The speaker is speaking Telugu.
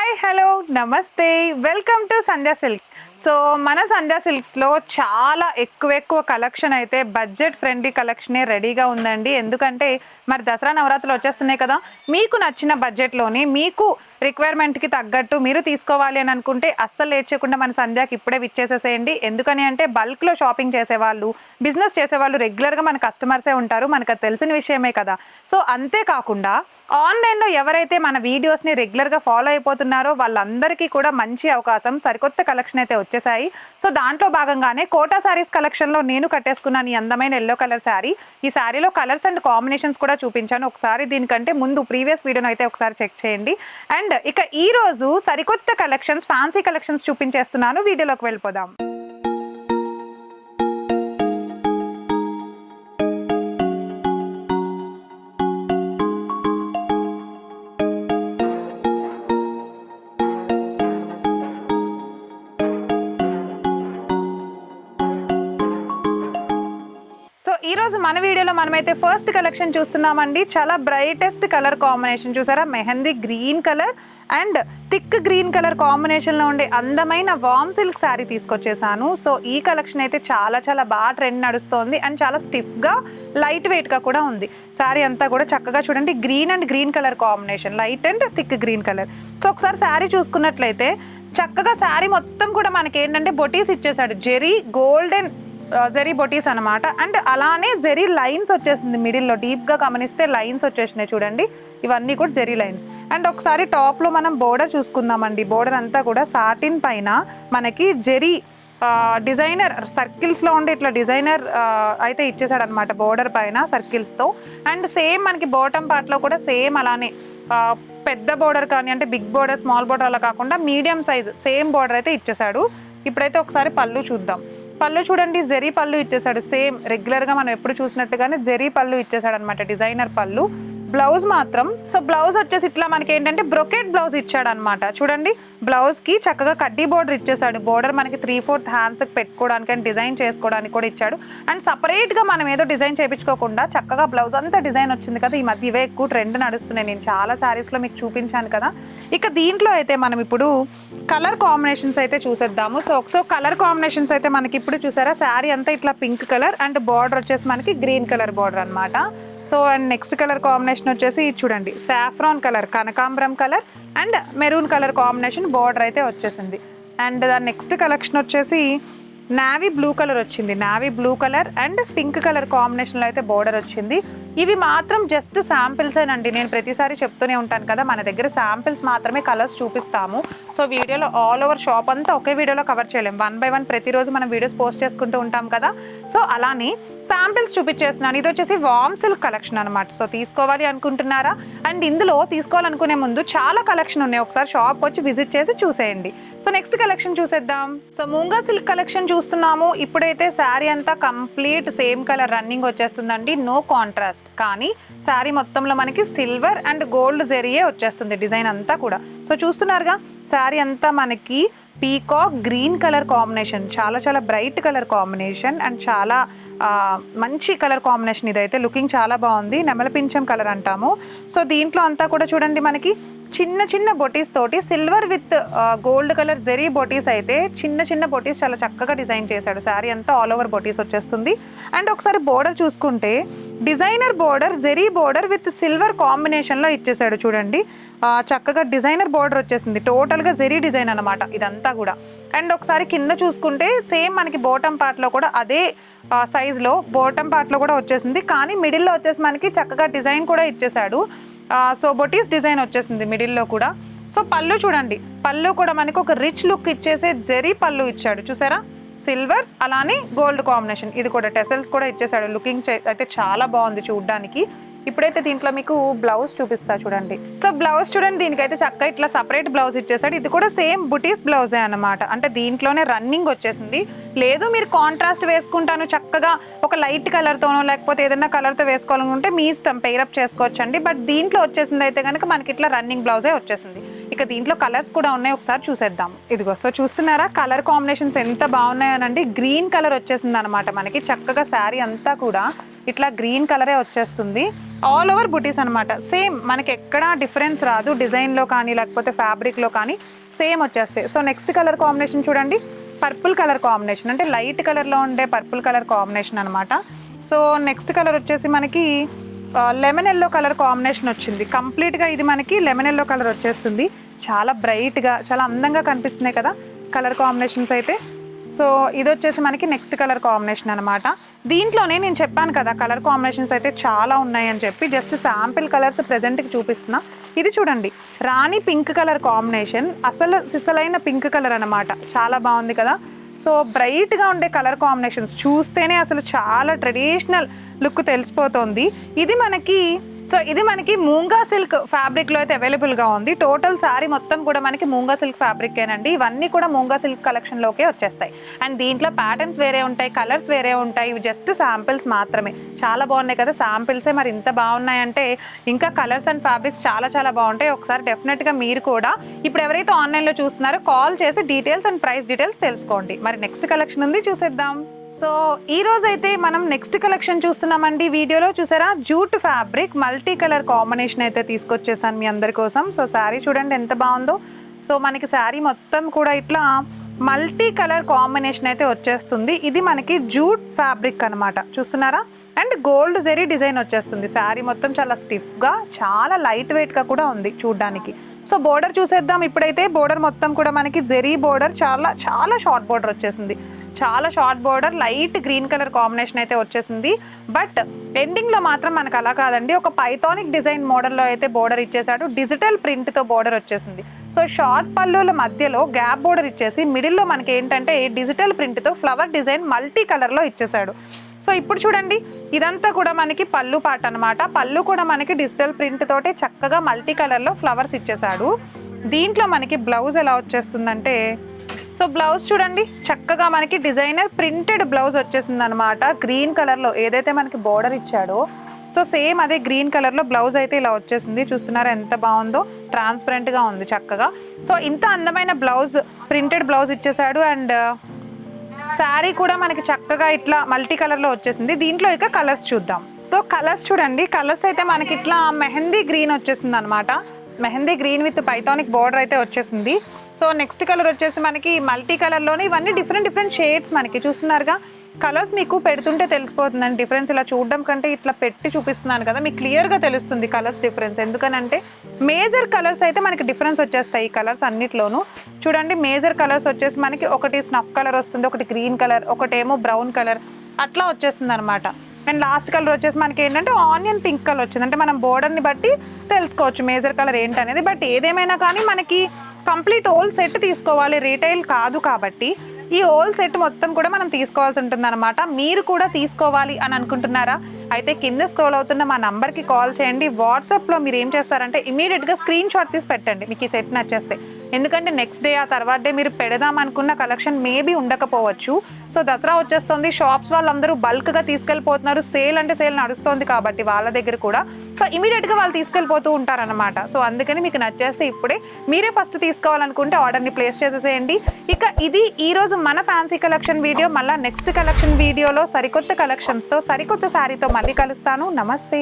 హాయ్ హలో నమస్తే welcome to Sandhya silks. So మన సంధ్యా సిల్క్స్లో చాలా ఎక్కువ కలెక్షన్ అయితే బడ్జెట్ ఫ్రెండ్లీ కలెక్షనే రెడీగా ఉందండి. ఎందుకంటే మరి దసరా నవరాత్రులు వచ్చేస్తున్నాయి కదా, మీకు నచ్చిన బడ్జెట్లోని మీకు రిక్వైర్మెంట్కి తగ్గట్టు మీరు తీసుకోవాలి అని అనుకుంటే అస్సలు లేట్ చేయకుండా మన సంధ్యాకి ఇప్పుడే విచ్చేసేసేయండి. ఎందుకని అంటే బల్క్లో షాపింగ్ చేసేవాళ్ళు, బిజినెస్ చేసేవాళ్ళు రెగ్యులర్గా మన కస్టమర్సే ఉంటారు, మనకు అది తెలిసిన విషయమే కదా. సో అంతేకాకుండా ఆన్లైన్లో ఎవరైతే మన వీడియోస్ని రెగ్యులర్గా ఫాలో అయిపోతున్నారో వాళ్ళందరికీ కూడా మంచి అవకాశం, సరికొత్త కలెక్షన్ అయితే వచ్చేసాయి. సో దాంట్లో భాగంగానే కోటా శారీస్ కలెక్షన్లో నేను కట్టేసుకున్నాను ఈ అందమైన ఎల్లో కలర్ శారీ. ఈ శారీలో కలర్స్ అండ్ కాంబినేషన్స్ కూడా చూపించాను. ఒకసారి దీనికంటే ముందు ప్రీవియస్ వీడియోని అయితే ఒకసారి చెక్ చేయండి. అండ్ ఇక ఈ రోజు సరికొత్త కలెక్షన్స్, ఫ్యాన్సీ కలెక్షన్స్ చూపించేస్తున్నాను. వీడియోలోకి వెళ్ళిపోదాం. ఈ రోజు మన వీడియోలో మనమైతే ఫస్ట్ కలెక్షన్ చూస్తున్నామండి. చాలా బ్రైటెస్ట్ కలర్ కాంబినేషన్ చూసారా, mehndi green colour and thick green colour కాంబినేషన్లో ఉండే అందమైన వామ్ సిల్క్ శారీ తీసుకొచ్చేసాను. సో ఈ కలెక్షన్ అయితే చాలా బాగా ట్రెండ్ నడుస్తోంది అండ్ చాలా స్టిఫ్గా లైట్ వెయిట్గా కూడా ఉంది. శారీ అంతా కూడా చక్కగా చూడండి, green and green colour combination, light and thick green colour. So ఒకసారి శారీ చూసుకున్నట్లయితే చక్కగా శారీ మొత్తం కూడా మనకి ఏంటంటే బొటీస్ ఇచ్చేసాడు, జెరీ గోల్డెన్ జెరీ బొటీస్ అనమాట. అండ్ అలానే జెరీ లైన్స్ వచ్చేసింది మిడిల్లో, డీప్గా గమనిస్తే లైన్స్ వచ్చేసినాయి చూడండి, ఇవన్నీ కూడా జెరీ లైన్స్. అండ్ ఒకసారి టాప్లో మనం బోర్డర్ చూసుకుందామండి. బోర్డర్ అంతా కూడా సాటిన్ పైన మనకి జెరీ డిజైనర్ సర్కిల్స్లో ఉండే ఇట్లా డిజైనర్ అయితే ఇచ్చేసాడు అనమాట బోర్డర్ పైన సర్కిల్స్తో. అండ్ సేమ్ మనకి బాటమ్ పార్ట్లో కూడా సేమ్ అలానే పెద్ద బోర్డర్ కానీ అంటే బిగ్ బోర్డర్ స్మాల్ బోర్డర్ అలా కాకుండా మీడియం సైజ్ సేమ్ బోర్డర్ అయితే ఇచ్చేసాడు. ఇప్పుడైతే ఒకసారి పళ్ళు చూద్దాం. పళ్ళు చూడండి, జెరీ పళ్ళు ఇచ్చేసాడు, సేమ్ రెగ్యులర్గా మనం ఎప్పుడు చూసినట్టుగానే జెరీ పళ్ళు ఇచ్చేసాడు అనమాట, డిజైనర్ పళ్ళు. బ్లౌజ్ మాత్రం బ్లౌజ్ వచ్చేసి ఇట్లా మనకి ఏంటంటే బ్రొకెట్ బ్లౌజ్ ఇచ్చాడు అనమాట. చూడండి, బ్లౌజ్కి చక్కగా కడ్డీ బోర్డర్ ఇచ్చేసాడు. బోర్డర్ మనకి 3/4 హ్యాండ్స్కి పెట్టుకోవడానికి అండ్ డిజైన్ చేసుకోవడానికి కూడా ఇచ్చాడు. అండ్ సపరేట్గా మనం ఏదో డిజైన్ చేయించుకోకుండా చక్కగా బ్లౌజ్ అంతా డిజైన్ వచ్చింది కదా. ఈ మధ్య ఇవే ఎక్కువ ట్రెండ్ నడుస్తున్నాయి, నేను చాలా శారీస్లో మీకు చూపించాను కదా. ఇక దీంట్లో అయితే మనం ఇప్పుడు కలర్ కాంబినేషన్స్ అయితే చూసేద్దాము. సో కలర్ కాంబినేషన్స్ అయితే మనకి ఇప్పుడు చూసారా, శారీ అంతా ఇట్లా పింక్ కలర్ అండ్ బార్డర్ వచ్చేసి మనకి గ్రీన్ కలర్ బార్డర్ అనమాట. So and next colour combination వచ్చేసి చూడండి, సాఫ్రాన్ కలర్, కనకాంబరం colour and maroon colour combination border అయితే వచ్చేసింది. అండ్ దాని నెక్స్ట్ కలెక్షన్ వచ్చేసి నావీ బ్లూ కలర్ వచ్చింది, navy blue colour and pink colour కాంబినేషన్లో అయితే బార్డర్ వచ్చింది. ఇవి మాత్రం జస్ట్ శాంపిల్సేనండి, నేను ప్రతిసారి చెప్తూనే ఉంటాను కదా, మన దగ్గర శాంపిల్స్ మాత్రమే కలర్స్ చూపిస్తాము. సో వీడియోలో ఆల్ ఓవర్ షాప్ అంతా ఒకే వీడియోలో కవర్ చేయలేం, 1 by 1 ప్రతిరోజు మనం వీడియోస్ పోస్ట్ చేసుకుంటూ ఉంటాం కదా. సో అలానే శాంపిల్స్ చూపించేస్తున్నాను. ఇది వచ్చేసి వామ్ సిల్క్ కలెక్షన్ అనమాట. సో తీసుకోవాలి అనుకుంటున్నారా? అండ్ ఇందులో తీసుకోవాలనుకునే ముందు చాలా కలెక్షన్ ఉన్నాయి, ఒకసారి షాప్ వచ్చి విజిట్ చేసి చూసేయండి. సో నెక్స్ట్ కలెక్షన్ చూసేద్దాం. సో మూంగా సిల్క్ కలెక్షన్ చూస్తున్నాము. ఇప్పుడైతే శారీ అంతా కంప్లీట్ సేమ్ కలర్ రన్నింగ్ వచ్చేస్తుందండి, నో కాంట్రాస్ట్. కానీ శారీ మొత్తంలో మనకి సిల్వర్ అండ్ గోల్డ్ జెరీయే వచ్చేస్తుంది డిజైన్ అంతా కూడా. సో చూస్తున్నారుగా, శారీ అంతా మనకి పీకాక్ గ్రీన్ కలర్ కాంబినేషన్, చాలా బ్రైట్ కలర్ కాంబినేషన్ అండ్ చాలా మంచి కలర్ కాంబినేషన్. ఇదైతే లుకింగ్ చాలా బాగుంది, నెమల పింఛం కలర్ అంటాము. సో దీంట్లో అంతా కూడా చూడండి మనకి చిన్న బొటీస్ తోటి సిల్వర్ విత్ గోల్డ్ కలర్ జెరీ బొటీస్ అయితే చిన్న బొటీస్ చాలా చక్కగా డిజైన్ చేశాడు. శారీ అంతా ఆల్ ఓవర్ బొటీస్ వచ్చేస్తుంది. అండ్ ఒకసారి బోర్డర్ చూసుకుంటే డిజైనర్ బోర్డర్, జెరీ బోర్డర్ విత్ సిల్వర్ కాంబినేషన్లో ఇచ్చేసాడు చూడండి, చక్కగా డిజైనర్ బోర్డర్ వచ్చేసింది, టోటల్గా జెరీ డిజైన్ అనమాట ఇదంతా కూడా. అండ్ ఒకసారి కింద చూసుకుంటే సేమ్ మనకి బాటమ్ పార్ట్లో కూడా అదే సైజులో బాటమ్ పార్ట్లో కూడా వచ్చేసింది, కానీ మిడిల్లో వచ్చేసి మనకి చక్కగా డిజైన్ కూడా ఇచ్చేసాడు. సో బొటీస్ డిజైన్ వచ్చేసింది మిడిల్లో కూడా. సో పళ్ళు చూడండి, పళ్ళు కూడా మనకి ఒక రిచ్ లుక్ ఇచ్చేసే జెరీ పళ్ళు ఇచ్చాడు చూసారా, సిల్వర్ అలానే గోల్డ్ కాంబినేషన్. ఇది కూడా టెసల్స్ కూడా ఇచ్చేసాడు, లుకింగ్ అయితే చాలా బాగుంది చూడడానికి. ఇప్పుడైతే దీంట్లో మీకు బ్లౌజ్ చూపిస్తా చూడండి. సో బ్లౌజ్ చూడండి, దీనికైతే చక్కగా ఇట్లా సపరేట్ బ్లౌజ్ ఇచ్చేసాడు. ఇది కూడా సేమ్ బుటీస్ బ్లౌజే అనమాట, అంటే దీంట్లోనే రన్నింగ్ వచ్చేసింది. లేదు మీరు కాంట్రాస్ట్ వేసుకుంటాను చక్కగా ఒక లైట్ కలర్తోనో లేకపోతే ఏదైనా కలర్తో వేసుకోవాలనుకుంటే మీ ఇష్టం, పెయిరప్ చేసుకోవచ్చండి. బట్ దీంట్లో వచ్చేసింది అయితే కనుక మనకి ఇట్లా రన్నింగ్ బ్లౌజే వచ్చేసింది. ఇక దీంట్లో కలర్స్ కూడా ఉన్నాయి, ఒకసారి చూసేద్దాం. ఇదిగో సో చూస్తున్నారా, కలర్ కాంబినేషన్స్ ఎంత బాగున్నాయనండి. గ్రీన్ కలర్ వచ్చేసింది అనమాట మనకి, చక్కగా శారీ అంతా కూడా ఇట్లా గ్రీన్ కలరే వచ్చేస్తుంది. ఆల్ ఓవర్ బుటీస్ అనమాట. సేమ్ మనకి ఎక్కడా డిఫరెన్స్ రాదు, డిజైన్లో కానీ లేకపోతే ఫ్యాబ్రిక్లో కానీ సేమ్ వచ్చేస్తాయి. సో నెక్స్ట్ కలర్ కాంబినేషన్ చూడండి, పర్పుల్ కలర్ కాంబినేషన్, అంటే లైట్ కలర్లో ఉండే పర్పుల్ కలర్ కాంబినేషన్ అనమాట. సో నెక్స్ట్ కలర్ వచ్చేసి మనకి లెమన్ ఎల్లో కలర్ కాంబినేషన్ వచ్చింది. కంప్లీట్గా ఇది మనకి లెమన్ ఎల్లో కలర్ వచ్చేస్తుంది. చాలా బ్రైట్గా చాలా అందంగా కనిపిస్తున్నాయి కదా కలర్ కాంబినేషన్స్ అయితే. సో ఇది వచ్చేసి మనకి నెక్స్ట్ కలర్ కాంబినేషన్ అనమాట. దీంట్లోనే నేను చెప్పాను కదా కలర్ కాంబినేషన్స్ అయితే చాలా ఉన్నాయని చెప్పి, జస్ట్ శాంపిల్ కలర్స్ ప్రెజెంట్కి చూపిస్తున్నా. ఇది చూడండి, రాణి పింక్ కలర్ కాంబినేషన్, అసలు సిసలైన పింక్ కలర్ అనమాట. చాలా బాగుంది కదా. సో బ్రైట్గా ఉండే కలర్ కాంబినేషన్స్ చూస్తేనే అసలు చాలా ట్రెడిషనల్ లుక్ తెలిసిపోతుంది. ఇది మనకి మూంగా సిల్క్ ఫ్యాబ్రిక్లో అయితే అవైలబుల్గా ఉంది. టోటల్ శారీ మొత్తం కూడా మనకి మూంగా సిల్క్ ఫ్యాబ్రికేనండి. ఇవన్నీ కూడా మూంగా సిల్క్ కలెక్షన్లోకే వచ్చేస్తాయి. అండ్ దీంట్లో ప్యాటర్న్స్ వేరే ఉంటాయి, కలర్స్ వేరే ఉంటాయి. ఇవి జస్ట్ శాంపిల్స్ మాత్రమే. చాలా బాగున్నాయి కదా శాంపిల్సే, మరి ఇంత బాగున్నాయంటే ఇంకా కలర్స్ అండ్ ఫ్యాబ్రిక్స్ చాలా చాలా బాగుంటాయి. ఒకసారి డెఫినెట్గా మీరు కూడా ఇప్పుడు ఎవరైతే ఆన్లైన్లో చూస్తున్నారో కాల్ చేసి డీటెయిల్స్ అండ్ ప్రైస్ డీటెయిల్స్ తెలుసుకోండి. మరి నెక్స్ట్ కలెక్షన్ ఉంది, చూసేద్దాం. సో ఈ రోజు అయితే మనం నెక్స్ట్ కలెక్షన్ చూస్తున్నామండి. వీడియోలో చూసారా, jute fabric multi colour combination అయితే తీసుకొచ్చేసాను మీ అందరి కోసం. సో శారీ చూడండి ఎంత బాగుందో. సో మనకి శారీ మొత్తం కూడా ఇట్లా మల్టీ కలర్ కాంబినేషన్ అయితే వచ్చేస్తుంది. ఇది మనకి జూట్ ఫ్యాబ్రిక్ అనమాట, చూస్తున్నారా. అండ్ గోల్డ్ జెరీ డిజైన్ వచ్చేస్తుంది. శారీ మొత్తం చాలా స్టిఫ్గా, చాలా లైట్ వెయిట్గా కూడా ఉంది చూడ్డానికి. సో బోర్డర్ చూసేద్దాం ఇప్పుడైతే. బోర్డర్ మొత్తం కూడా మనకి జెరీ బోర్డర్, చాలా చాలా షార్ట్ బోర్డర్ వచ్చేసింది. చాలా short border, light green colour combination అయితే వచ్చేసింది. బట్ ఎండింగ్లో మాత్రం మనకు అలా కాదండి, ఒక పైథానిక్ డిజైన్ మోడల్లో అయితే బోర్డర్ ఇచ్చేసాడు. డిజిటల్ ప్రింట్తో బోర్డర్ వచ్చేసింది. సో షార్ట్ పళ్ళుల మధ్యలో గ్యాప్ బోర్డర్ ఇచ్చేసి మిడిల్లో మనకి ఏంటంటే డిజిటల్ ప్రింట్తో ఫ్లవర్ డిజైన్ మల్టీ కలర్లో ఇచ్చేసాడు. సో ఇప్పుడు చూడండి, ఇదంతా కూడా మనకి పళ్ళు పాట అనమాట. పళ్ళు కూడా మనకి డిజిటల్ ప్రింట్ తోటి చక్కగా మల్టీ కలర్లో ఫ్లవర్స్ ఇచ్చేసాడు. దీంట్లో మనకి బ్లౌజ్ ఎలా వచ్చేస్తుందంటే, సో బ్లౌజ్ చూడండి చక్కగా మనకి డిజైనర్ ప్రింటెడ్ బ్లౌజ్ వచ్చేసింది అనమాట. గ్రీన్ కలర్లో ఏదైతే మనకి బోర్డర్ ఇచ్చాడో సో సేమ్ అదే గ్రీన్ కలర్లో బ్లౌజ్ అయితే ఇలా వచ్చేసింది. చూస్తున్నారా ఎంత బాగుందో, ట్రాన్స్పరెంట్గా ఉంది చక్కగా. సో ఇంత అందమైన బ్లౌజ్, ప్రింటెడ్ బ్లౌజ్ ఇచ్చేసాడు. అండ్ శారీ కూడా మనకి చక్కగా ఇట్లా మల్టీ కలర్లో వచ్చేసింది. దీంట్లో ఇక కలర్స్ చూద్దాం. సో కలర్స్ చూడండి, కలర్స్ అయితే మనకి ఇట్లా మెహందీ గ్రీన్ వచ్చేసింది అనమాట. మెహందీ గ్రీన్ విత్ పైథానిక్ బోర్డర్ అయితే వచ్చేసింది. సో నెక్స్ట్ కలర్ వచ్చేసి మనకి మల్టీ కలర్లోనే ఇవన్నీ డిఫరెంట్ షేడ్స్ మనకి చూస్తున్నారుగా. కలర్స్ మీకు పెడుతుంటే తెలిసిపోతుందండి డిఫరెన్స్. ఇలా చూడడం కంటే ఇట్లా పెట్టి చూపిస్తున్నాను కదా, మీకు క్లియర్గా తెలుస్తుంది కలర్స్ డిఫరెన్స్. ఎందుకనంటే మేజర్ కలర్స్ అయితే మనకి డిఫరెన్స్ వచ్చేస్తాయి ఈ కలర్స్ అన్నిట్లోనూ. చూడండి మేజర్ కలర్స్ వచ్చేసి మనకి ఒకటి స్నఫ్ కలర్ వస్తుంది, ఒకటి గ్రీన్ కలర్, ఒకటేమో బ్రౌన్ కలర్, అట్లా వచ్చేస్తుంది అనమాట. అండ్ లాస్ట్ కలర్ వచ్చేసి మనకి ఏంటంటే ఆనియన్ పింక్ కలర్ వచ్చింది. అంటే మనం బోర్డర్ని బట్టి తెలుసుకోవచ్చు మేజర్ కలర్ ఏంటనేది. బట్ ఏదేమైనా కానీ మనకి కంప్లీట్ హోల్ సెట్ తీసుకోవాలి, రీటైల్ కాదు కాబట్టి ఈ హోల్ సెట్ మొత్తం కూడా మనం తీసుకోవాల్సి ఉంటుంది అనమాట. మీరు కూడా తీసుకోవాలి అని అనుకుంటున్నారా? అయితే కింద స్క్రోల్ అవుతున్న మా నంబర్కి కాల్ చేయండి. వాట్సాప్లో మీరు ఏం చేస్తారంటే ఇమీడియట్గా స్క్రీన్ షాట్ తీసి పెట్టండి మీకు ఈ సెట్ నచ్చేస్తే. ఎందుకంటే నెక్స్ట్ డే ఆ తర్వాత డే మీరు పెడదాం అనుకున్న కలెక్షన్ మేబీ ఉండకపోవచ్చు. సో దసరా వచ్చేస్తుంది, షాప్స్ వాళ్ళందరూ బల్క్గా తీసుకెళ్ళిపోతున్నారు. సేల్ అంటే సేల్ నడుస్తుంది కాబట్టి వాళ్ళ దగ్గర కూడా సో ఇమీడియట్గా వాళ్ళు తీసుకెళ్ళిపోతూ ఉంటారనమాట. సో అందుకని మీకు నచ్చేస్తే ఇప్పుడే మీరే ఫస్ట్ తీసుకోవాలనుకుంటే ఆర్డర్ని ప్లేస్ చేసేసేయండి. ఇక ఇది ఈరోజు మన ఫ్యాన్సీ కలెక్షన్ వీడియో. మళ్ళీ నెక్స్ట్ కలెక్షన్ వీడియోలో సరికొత్త కలెక్షన్స్తో సరికొత్త శారీతో మళ్ళీ కలుస్తాను. నమస్తే.